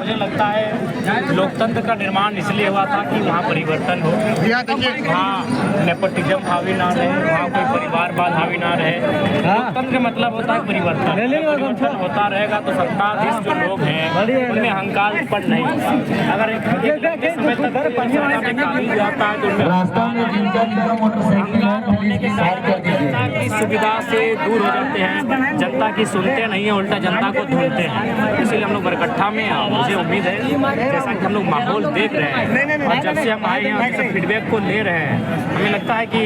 मुझे लगता है लोकतंत्र का निर्माण इसलिए हुआ था कि वहाँ परिवर्तन हो, वहाँ नेपोटिज्म हावी ना रहे, वहाँ कोई परिवारवाद हावी ना रहे। लोकतंत्र का मतलब होता है परिवर्तन होता रहेगा तो सत्ताधीश जो लोग हैं उनमें अहंकार उत्पन्न नहीं होगा। अगर एक समय तक जाता है तो उनमें अहंकार होने के कारण जनता की सुविधा से दूर हो जाते हैं, जनता की सुनते नहीं है, उल्टा जनता को ढूंढते हैं। इसलिए हम लोग बरकट्ठा में मुझे उम्मीद है जैसा कि हम लोग माहौल देख रहे हैं और जब से हम आए हैं अभी से फीडबैक को ले रहे हैं, हमें लगता है कि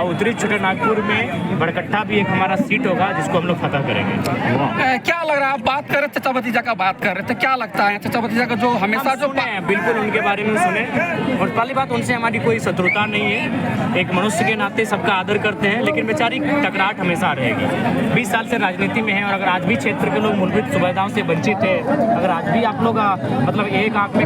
उत्तरी छोटे नागपुर में बरकट्ठा भी एक हमारा सीट होगा जिसको हम लोग फतह करेंगे। क्या लग रहा है, आप बात कर रहे थे, चचा भतीजा का बात कर रहे थे, क्या लगता है चचा भतीजा का जो हमेशा जो बिल्कुल उनके बारे में सुने और पहली बात उनसे हमारी कोई शत्रुता नहीं है, एक मनुष्य के नाते सबका आदर करते हैं, लेकिन बेचारी टकराहट हमेशा रहेगी। 20 साल से राजनीति में है और अगर आज भी क्षेत्र के लोग मूलभूत सुविधाओं से वंचित है, अगर आज भी आप लोग मतलब एक आंख में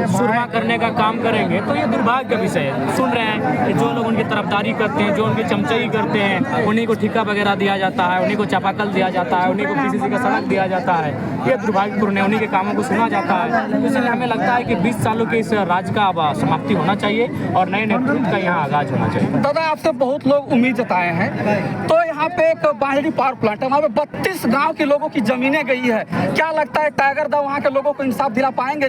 सुरमा करने का काम करेंगे तो ये दुर्भाग्य का विषय है। सुन रहे हैं कि जो लोग उनकी तरफदारी करते हैं, जो उनकी चमचई करते हैं, उन्हीं को ठेका वगैरह दिया जाता है, उन्हीं को चापाकल दिया जाता है, उन्हीं को पीसीसी का सड़क दिया जाता है, ये दुर्भाग्यपूर्ण है। उन्हीं के कामों को सुना जाता है। इसलिए हमें लगता है कि 20 सालों के इस राज का अब समाप्ति होना चाहिए और नए नेतृत्व का यहाँ आगाज होना चाहिए। दादा आपसे बहुत लोग उम्मीद जताए हैं, तो यहाँ पे एक बाहरी पावर प्लांट है, वहाँ पे 32 गांव के लोगों की जमीनें गई है, क्या लगता है टाइगर दा वहाँ के लोगों को इंसाफ दिला पाएंगे?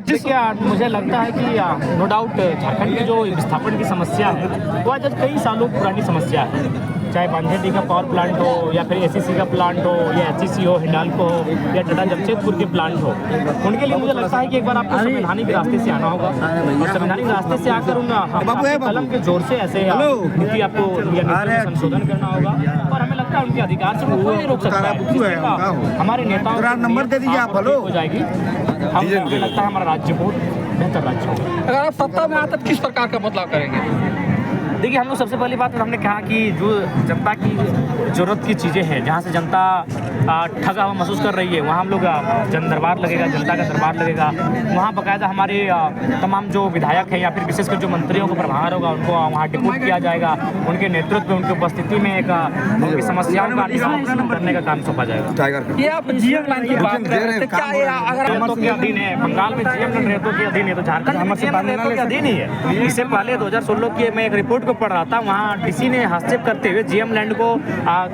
मुझे लगता है कि नो डाउट झारखंड की जो विस्थापन की समस्या है वो आज कई सालों पुरानी समस्या है, चाहे बांधेडी का पावर प्लांट हो या फिर एसीसी का प्लांट हो या एचईसी हो, हिंडाल्को हो या टाटा जमशेदपुर के प्लांट हो, उनके लिए मुझे लगता है कि एक बार आपको संवैधानिक रास्ते से आना होगा और संवैधानिक रास्ते से आकर उन कलम के जोर से ऐसे नीति आपको संशोधन करना होगा और हमें लगता है उनके अधिकार से कोई नहीं रोक सकता है। हमारे नेताओं नंबर दे दीजिए आप हो जाएगी, मुझे लगता है हमारा राज्य बहुत बेहतर राज्य होगा। अगर आप सत्ता में आते तो किस प्रकार का बदलाव करेंगे? देखिए हम लोग सबसे पहली बात तो हमने कहा कि जो जनता की ज़रूरत की चीज़ें हैं, जहाँ से जनता ठगा हुआ महसूस कर रही है, वहाँ हम लोग जन दरबार लगेगा, जनता का दरबार लगेगा, वहाँ बाकायदा हमारे तमाम जो विधायक हैं या फिर विशेषकर जो मंत्रियों को प्रभार होगा उनको वहाँ डिप्यूट किया जाएगा, उनके नेतृत्व में उनकी उपस्थिति में एक उनकी समस्याओं का निराकरण करने का काम सौंपा जाएगा। ये आप जीएम लाइन की बात कर रहे थे, क्या ये अगर रेतों के अधीन है, बंगाल में जीएम लाइन रेतों के अधीन है तो झारखंड रेतों के अधीन ही है। इससे पहले 2016 की मैं एक रिपोर्ट को पढ़ रहा था, वहाँ डीसी ने हस्तक्षेप करते हुए जीएम लैंड को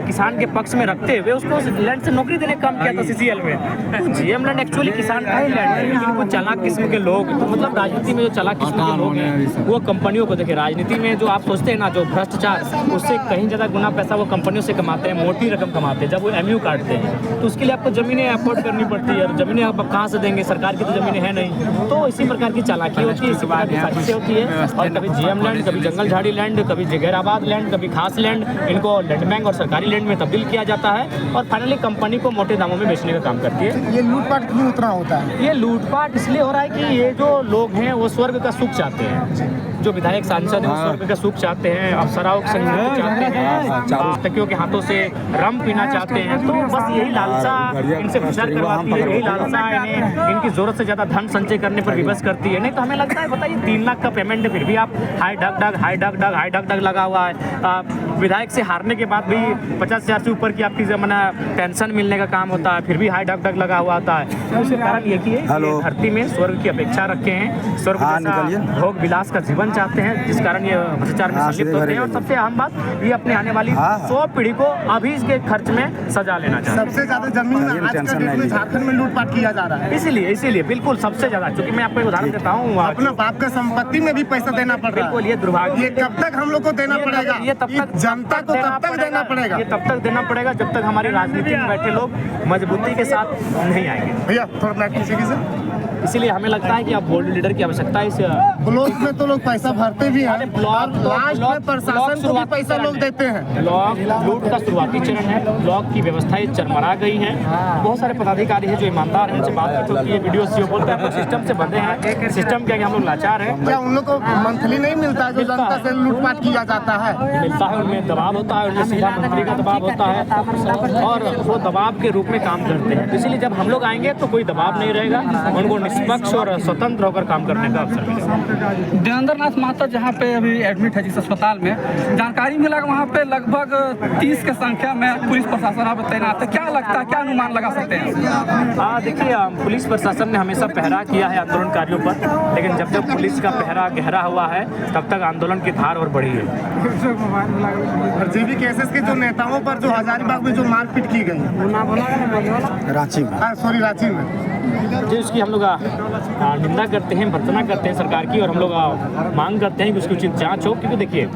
किसान के पक्ष में रखते हुए उसको लैंड से नौकरी देने का काम किया था सीसीएल में। तो जीएम लैंड एक्चुअली किसान का ही लैंड है, लेकिन वो चालाक किस्म के लोग, तो मतलब राजनीति में जो चालाक किस्म के लोग हैं वो कंपनियों को देखिए, राजनीति में जो आप सोचते हैं ना जो भ्रष्टाचार, उससे कहीं ज़्यादा गुना पैसा वो कंपनियों से कमाते हैं, मोटी रकम कमाते हैं। जब वो एमयू काटते हैं तो उसके लिए आपको ज़मीनें अफोर्ड करनी पड़ती है और ज़मीनें आप कहाँ से देंगे, सरकार की तो ज़मीनें है नहीं। तो इसी प्रकार की चालाकी होती है, इसी प्रकार की साजिशें होती है और कभी जीएम लैंड, कभी जंगल झाड़ी लैंड, कभी जगैराबाद लैंड, कभी खास लैंड, इनको लैंड बैंक और सरकारी लैंड में तब्दील किया जाता है और फाइनली कंपनी को मोटे दामों में बेचने का काम करती है। ये लूटपाट क्यों उतना होता है? ये लूटपाट इसलिए हो रहा है कि ये जो लोग हैं वो स्वर्ग का सुख चाहते हैं, जो विधायक सांसद हैं स्वर्ग का सुख चाहते हैं, अफसराओं के संग चाहते हैं, तकियों के हाथों से रम पीना चाहते हैं। तो बस यही लालसा इनसे विचार करवाती है, यही लालसा इन्हें इनकी जरूरत से ज्यादा धन संचय करने पर विवश करती है। नहीं तो हमें लगता है बताइए 3 लाख का पेमेंट है, फिर भी आप हाई डग लगा हुआ है। विधायक से हारने के बाद भी 50,000 से ऊपर की आपकी पेंशन मिलने का काम होता है, फिर भी हाई डग लगा हुआ होता है। उसके कारण ये कि धरती में स्वर्ग की अपेक्षा रखे हैं, स्वर्ग जैसा भोग विलास का जीवन चाहते हैं, जिस कारण ये भ्रष्टाचार में संलिप्त होते हैं। और सबसे अहम बात ये अपने आने वाली 100 पीढ़ी को अभी इसके खर्च में सजा लेना चाहते हैं। सबसे ज्यादा जमीन आज के डेट में झारखंड में लूटपाट किया जा रहा है, इसीलिए बिल्कुल सबसे ज्यादा, क्योंकि मैं आपको एक उदाहरण देता हूँ, अपना बाप का संपत्ति में भी पैसा देना पड़ रहा है। बिल्कुल, ये दुर्भाग्य, ये कब तक हम लोग को देना पड़ेगा? ये तब तक जनता को तब तक देना पड़ेगा, ये तब तक देना पड़ेगा जब तक हमारी राजनीति में बैठे लोग मजबूती के साथ नहीं आएंगे। भैया थोड़ा मैच पीछे से। इसीलिए हमें लगता है कि अब बोल्ड लीडर की आवश्यकता है। इस ब्लॉक में तो लोग पैसा भरते भी हैं, ब्लॉक लास्ट में प्रशासन को भी पैसा लोग देते हैं। ब्लॉक लूट का शुरुआती चरण है, ब्लॉक की व्यवस्थाएं चरमरा गई हैं। बहुत सारे पदाधिकारी हैं जो ईमानदार हैं, उनसे बातचीत होती है, वीडियो सीओ बोलते हैं सिस्टम से बंधे हैं, सिस्टम के आगे हम लोग लाचार हैं। क्या उन लोग को मंथली नहीं मिलता है जो जनता से लूटपाट किया जाता है? मिलता है, उनमें दबाव होता है, उनमें सीधा मंत्री का दबाव होता है और वो दबाव के रूप में काम करते हैं। इसीलिए जब हम लोग आएंगे तो कोई दबाव नहीं रहेगा, उनको निष्पक्ष और स्वतंत्र होकर काम करने का अवसर मिलेगा। देवेंद्र नाथ माता जहाँ पे अभी एडमिट है जिस अस्पताल में, जानकारी मिला कि वहाँ पे लगभग 30 की संख्या में पुलिस प्रशासन यहाँ पे तैनात है। क्या लगता है, क्या अनुमान लगा सकते हैं? देखिए, पुलिस प्रशासन ने हमेशा पहरा किया है आंदोलनकारियों पर, लेकिन जब तक पुलिस का पहरा गहरा हुआ है तब तक आंदोलन की धार और बढ़ी है। फर्जीवाड़े केसेस के जो नेताओं पर जो हजारीबाग में जो मारपीट की गई, रांची में, सॉरी रांची में, जो इसकी हम लोग निंदा करते हैं, भर्त्सना करते हैं सरकार की, और हम लोग मांग करते हैं कि उसकी उचित जांच हो। क्योंकि देखिए,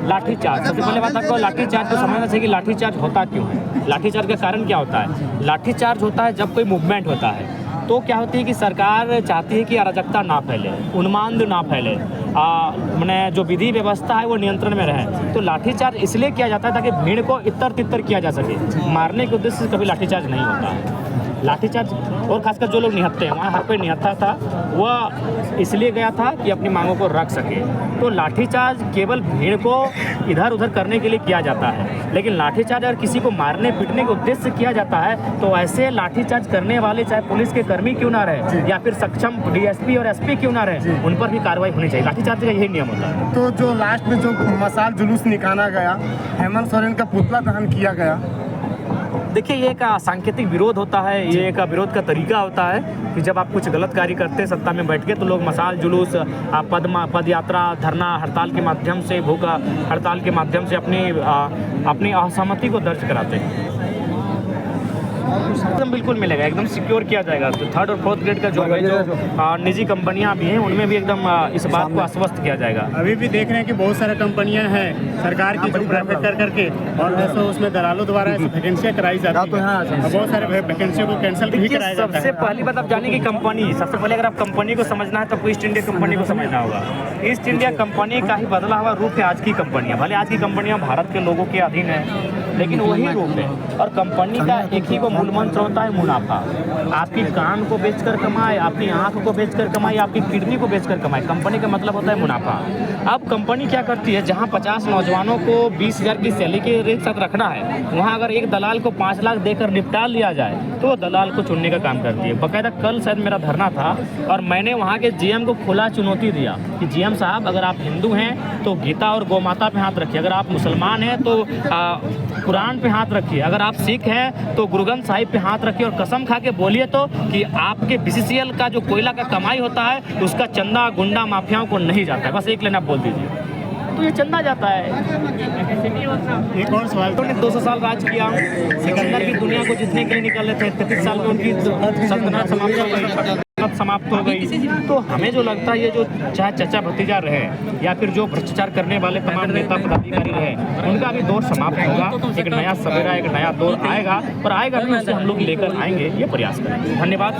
लाठीचार्ज, सबसे पहले बात आपको लाठीचार्ज को समझना चाहिए कि लाठीचार्ज होता क्यों है। लाठीचार्ज का कारण क्या होता है? लाठीचार्ज होता है जब कोई मूवमेंट होता है, तो क्या होती है कि सरकार चाहती है कि अराजकता ना फैले, उन्माद ना फैले, मैंने जो विधि व्यवस्था है वो नियंत्रण में रहे। तो लाठीचार्ज इसलिए किया जाता है ताकि भीड़ को इतर तितर किया जा सके। मारने के उद्देश्य से कभी लाठीचार्ज नहीं होता है। लाठीचार्ज, और खासकर जो लोग निहत्ते हैं, वहाँ हर कोई निहत्था था, वह इसलिए गया था कि अपनी मांगों को रख सके। तो लाठीचार्ज केवल भीड़ को इधर उधर करने के लिए किया जाता है, लेकिन लाठीचार्ज अगर किसी को मारने पीटने के उद्देश्य से किया जाता है तो ऐसे लाठीचार्ज करने वाले, चाहे पुलिस के कर्मी क्यों ना रहे या फिर सक्षम डीएसपी और एसपी क्यों ना रहे, उन पर भी कार्रवाई होनी चाहिए। लाठीचार्ज का यही नियम होता है। तो जो लास्ट में जो मसाल जुलूस निकाला गया, हेमंत सोरेन का पुतला दहन किया गया, देखिए, ये एक सांकेतिक विरोध होता है, ये एक विरोध का तरीका होता है कि जब आप कुछ गलत कार्य करते हैं सत्ता में बैठ के, तो लोग मसाल जुलूस, पद यात्रा, धरना, हड़ताल के माध्यम से, भूख हड़ताल के माध्यम से अपनी असहमति को दर्ज कराते हैं। एकदम बिल्कुल मिलेगा, एकदम सिक्योर किया जाएगा। तो 3rd और 4th ग्रेड का जो है, जो निजी कंपनियां भी हैं, उनमें भी एकदम इस बात को आश्वस्त किया जाएगा। अभी भी देख रहे हैं कि बहुत सारी कंपनियां हैं सरकार की जो प्राइवेट कर करके, और ऐसा उसमें दलालों द्वारा वैकेंसियां कराई जाती हैं, और बहुत सारे वैकेंसियों को कैंसिल भी कराया जाता है। सबसे पहली बात आप जाने की कंपनी, सबसे पहले अगर आप कंपनी को समझना है तो ईस्ट इंडिया कंपनी को समझना होगा। ईस्ट इंडिया कंपनी का ही बदला हुआ रूप है आज की कंपनियां। भले आज की कंपनियां भारत के लोगों के अधीन है, लेकिन वही रूप है। और कंपनी का एक ही वो मूल मंत्र होता है, मुनाफा। आपकी कान को बेचकर कमाए, अपनी आंख को बेचकर कमाए, आपकी किडनी को बेचकर कमाए। कंपनी का मतलब होता है मुनाफा। अब कंपनी क्या करती है, जहां 50 नौजवानों को 20,000 की सैलरी के रेट साथ रखना है, वहां अगर एक दलाल को 5 लाख देकर निपटा लिया जाए तो वो दलाल को चुनने का काम करती है। बाकायदा कल शायद मेरा धरना था और मैंने वहाँ के जीएम को खुला चुनौती दिया कि जीएम साहब, अगर आप हिंदू हैं तो गीता और गौ माता पे हाथ रखिए, अगर आप मुसलमान हैं तो कुरान पे हाथ रखिए, अगर आप सिख हैं तो गुरु ग्रंथ साहिब पे हाथ रखिए, और कसम खा के बोलिए तो कि आपके BCCL का जो कोयला का कमाई होता है उसका चंदा गुंडा माफियाओं को नहीं जाता है। बस एक लाइन आप बोल दीजिए तो ये चंदा जाता है। एक और सवाल, उन्होंने 200 साल राज किया, सिकंदर की दुनिया को जीतने के लिए निकले थे, 33 साल में उनकी सल्तनत समाप्त हो गई। तो हमें जो लगता है, ये जो चाहे चचा भतीजा रहे या फिर जो भ्रष्टाचार करने वाले तमाम नेता पदाधिकारी रहे, उनका भी दौर समाप्त होगा। एक नया सवेरा, एक नया दौर आएगा, पर आएगा भी, उसे हम लोग लेकर आएंगे, ये प्रयास करेंगे। धन्यवाद।